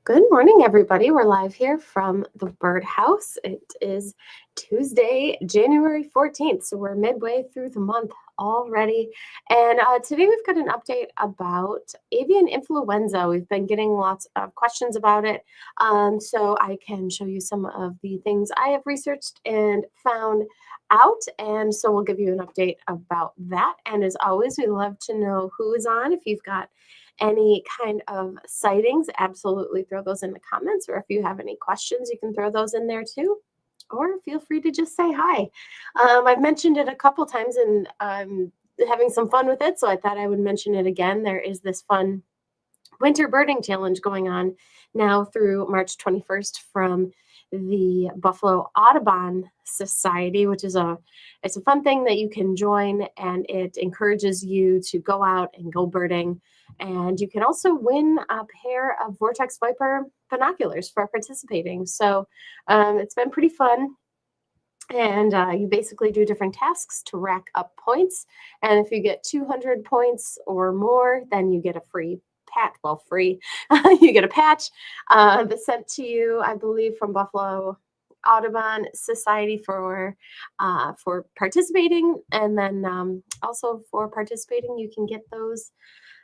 Good morning, everybody. We're live here from the birdhouse. It is Tuesday, January 14th, so we're midway through the month already. And today we've got an update about avian influenza. We've been getting lots of questions about it, so I can show you some of the things I have researched and found out. And so we'll give you an update about that. And as always, we love to know who is on. If you've got any kind of sightings, absolutely throw those in the comments. Or if you have any questions, you can throw those in there too. Or feel free to just say hi. I've mentioned it a couple times and I'm having some fun with it, so I thought I would mention it again. There is this fun winter birding challenge going on now through March 21st from the Buffalo Audubon Society, which is it's a fun thing that you can join, and it encourages you to go out and go birding. And you can also win a pair of Vortex Viper binoculars for participating. So it's been pretty fun. And you basically do different tasks to rack up points. And if you get 200 points or more, then you get a free patch. Well, free. You get a patch that's sent to you, I believe, from Buffalo Audubon Society for participating. And then also for participating, you can get those.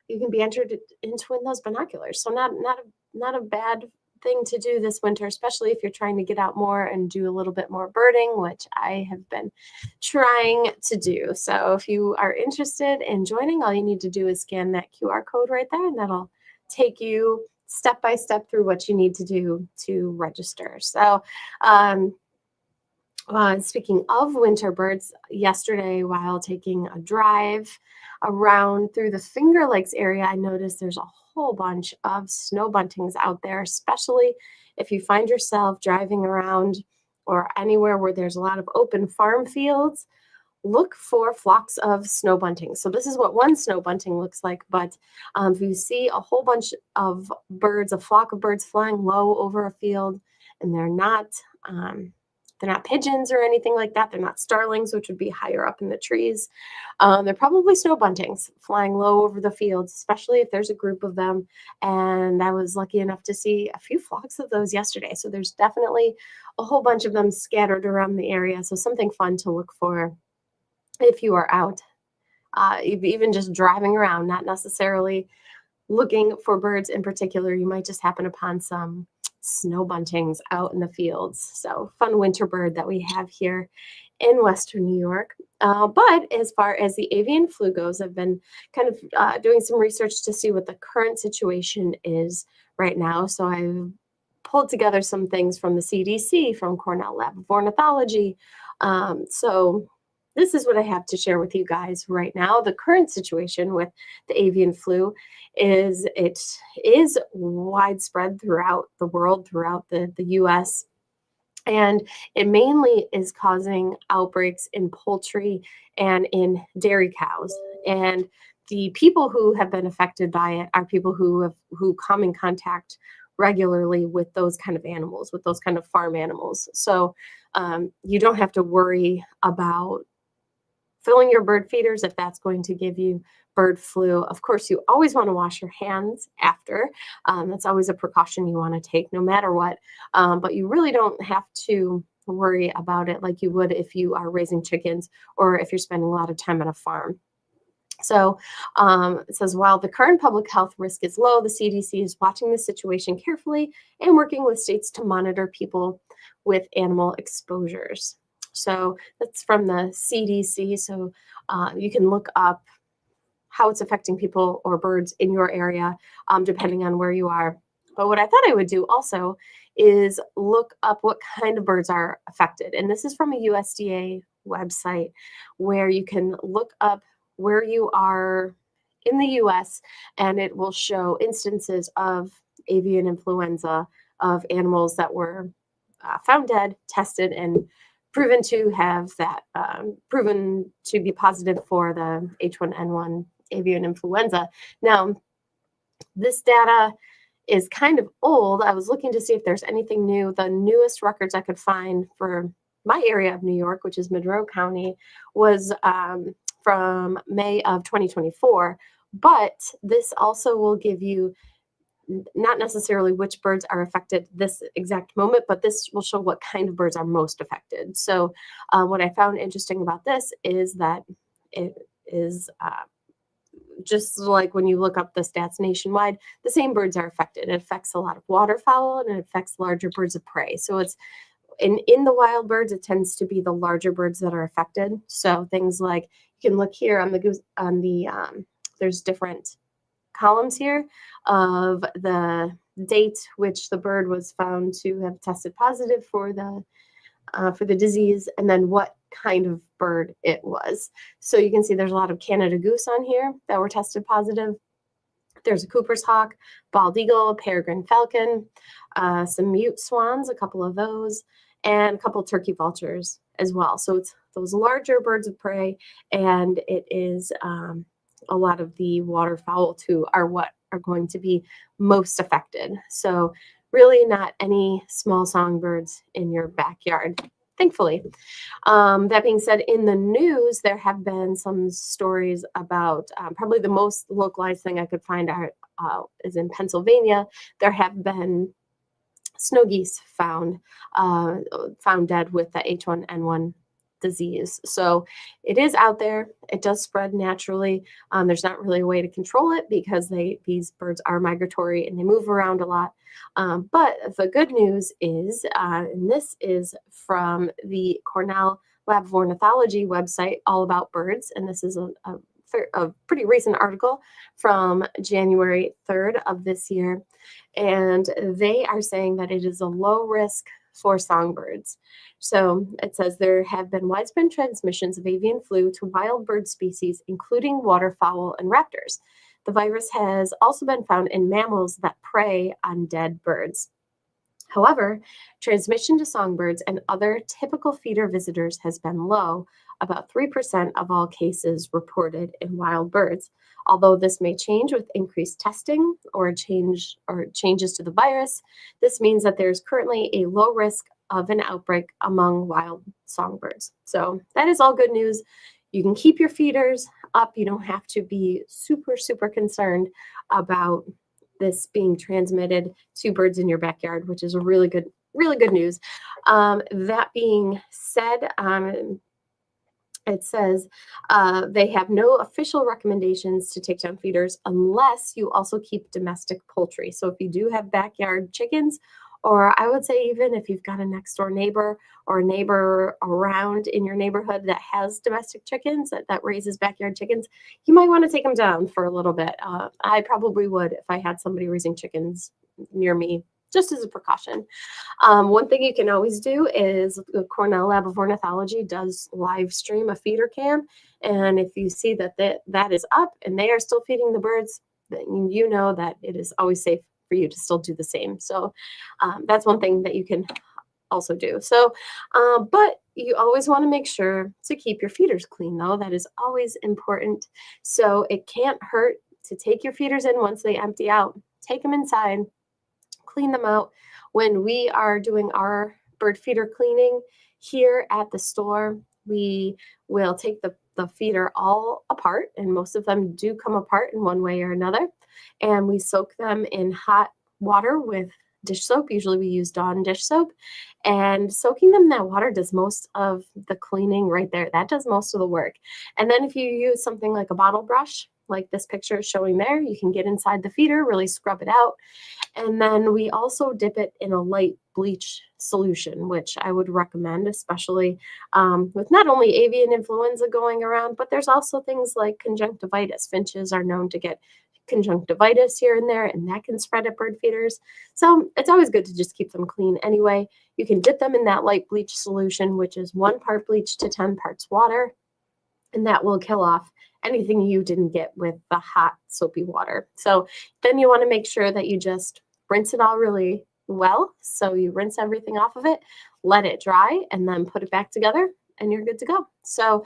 You can be entered into win those binoculars. So not a bad thing to do this winter, especially if you're trying to get out more and do a little bit more birding, which I have been trying to do. So if you are interested in joining, all you need to do is scan that QR code right there, and that'll take you step by step through what you need to do to register. So speaking of winter birds, yesterday while taking a drive around through the Finger Lakes area, I noticed there's a whole bunch of snow buntings out there, especially if you find yourself driving around or anywhere where there's a lot of open farm fields. Look for flocks of snow buntings. So this is what one snow bunting looks like, but if you see a whole bunch of birds, a flock of birds flying low over a field, and they're not pigeons or anything like that. They're not starlings, which would be higher up in the trees. They're probably snow buntings flying low over the fields, especially if there's a group of them. And I was lucky enough to see a few flocks of those yesterday. So there's definitely a whole bunch of them scattered around the area. So something fun to look for if you are out, even just driving around, not necessarily looking for birds in particular. You might just happen upon some snow buntings out in the fields. So fun winter bird that we have here in Western New York. But as far as the avian flu goes, I've been kind of doing some research to see what the current situation is right now. So I've pulled together some things from the CDC, from Cornell Lab of Ornithology. So this is what I have to share with you guys right now. The current situation with the avian flu is it is widespread throughout the world, throughout the US, and it mainly is causing outbreaks in poultry and in dairy cows. And the people who have been affected by it are people who come in contact regularly with those kind of animals, with those kind of farm animals. So you don't have to worry about filling your bird feeders if that's going to give you bird flu. Of course, you always want to wash your hands after. That's always a precaution you want to take no matter what. But you really don't have to worry about it like you would if you are raising chickens or if you're spending a lot of time on a farm. So it says, while the current public health risk is low, the CDC is watching the situation carefully and working with states to monitor people with animal exposures. So that's from the CDC. So you can look up how it's affecting people or birds in your area, depending on where you are. But what I thought I would do also is look up what kind of birds are affected. And this is from a USDA website where you can look up where you are in the US, and it will show instances of avian influenza of animals that were found dead, tested, and proven to have proven to be positive for the H1N1 avian influenza. Now, this data is kind of old. I was looking to see if there's anything new. The newest records I could find for my area of New York, which is Monroe County, was from May of 2024. But this also will give you not necessarily which birds are affected this exact moment, but this will show what kind of birds are most affected. So, what I found interesting about this is that it is just like when you look up the stats nationwide, the same birds are affected. It affects a lot of waterfowl and it affects larger birds of prey. So it's in the wild birds, it tends to be the larger birds that are affected. So things like you can look here on the there's different columns here of the date which the bird was found to have tested positive for the disease, and then what kind of bird it was. So you can see there's a lot of Canada goose on here that were tested positive. There's a Cooper's hawk, bald eagle, peregrine falcon, some mute swans, a couple of those, and a couple turkey vultures as well. So it's those larger birds of prey, and it is a lot of the waterfowl too are what are going to be most affected. So really not any small songbirds in your backyard, thankfully. That being said, in the news, there have been some stories about probably the most localized thing I could find is in Pennsylvania. There have been snow geese found dead with the H1N1 disease. So it is out there. It does spread naturally. There's not really a way to control it because these birds are migratory and they move around a lot. But the good news is, and this is from the Cornell Lab of Ornithology website, all about birds, and this is a pretty recent article from January 3rd of this year, and they are saying that it is a low risk for songbirds. So it says there have been widespread transmissions of avian flu to wild bird species, including waterfowl and raptors. The virus has also been found in mammals that prey on dead birds. However, transmission to songbirds and other typical feeder visitors has been low, about 3% of all cases reported in wild birds. Although this may change with increased testing or changes to the virus, this means that there's currently a low risk of an outbreak among wild songbirds. So that is all good news. You can keep your feeders up. You don't have to be super, super concerned about this being transmitted to birds in your backyard, which is a really good news. That being said, it says they have no official recommendations to take down feeders unless you also keep domestic poultry. So if you do have backyard chickens, or I would say even if you've got a next door neighbor or a neighbor around in your neighborhood that has domestic chickens, that raises backyard chickens, you might want to take them down for a little bit. I probably would if I had somebody raising chickens near me, just as a precaution. One thing you can always do is the Cornell Lab of Ornithology does live stream a feeder cam. And if you see that is up and they are still feeding the birds, then you know that it is always safe for you to still do the same. So that's one thing that you can also do. So, but you always want to make sure to keep your feeders clean, though. That is always important. So it can't hurt to take your feeders in once they empty out. Take them inside, clean them out. When we are doing our bird feeder cleaning here at the store, we will take the feeder all apart, and most of them do come apart in one way or another, and we soak them in hot water with dish soap. Usually we use Dawn dish soap, and soaking them in that water does most of the cleaning right there. That does most of the work. And then if you use something like a bottle brush, like this picture is showing there, you can get inside the feeder, really scrub it out. And then we also dip it in a light bleach solution, which I would recommend, especially with not only avian influenza going around, but there's also things like conjunctivitis. Finches are known to get conjunctivitis here and there, and that can spread at bird feeders. So it's always good to just keep them clean anyway. You can dip them in that light bleach solution, which is 1 part bleach to 10 parts water, and that will kill off anything you didn't get with the hot soapy water. So then you want to make sure that you just rinse it all really well. So you rinse everything off of it, let it dry, and then put it back together, and you're good to go. So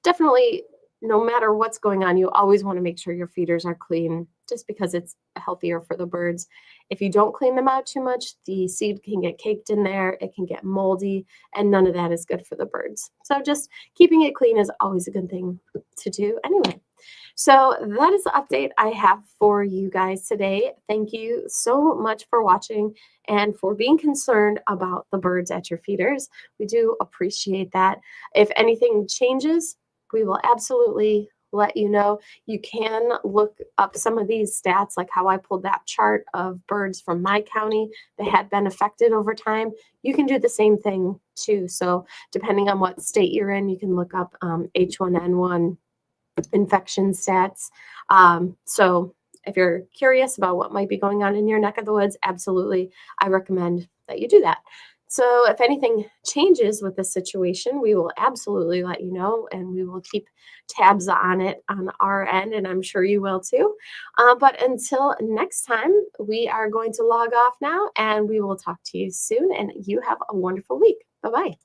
definitely, no matter what's going on, you always want to make sure your feeders are clean, just because it's healthier for the birds. If you don't clean them out too much, the seed can get caked in there, it can get moldy, and none of that is good for the birds. So just keeping it clean is always a good thing to do anyway. So that is the update I have for you guys today. Thank you so much for watching and for being concerned about the birds at your feeders. We do appreciate that. If anything changes, we will absolutely let you know. You can look up some of these stats, like how I pulled that chart of birds from my county that had been affected over time. You can do the same thing too. So, depending on what state you're in, you can look up H1N1 infection stats. So if you're curious about what might be going on in your neck of the woods, absolutely, I recommend that you do that. So if anything changes with this situation, we will absolutely let you know, and we will keep tabs on it on our end, and I'm sure you will too. But until next time, we are going to log off now, and we will talk to you soon, and you have a wonderful week. Bye-bye.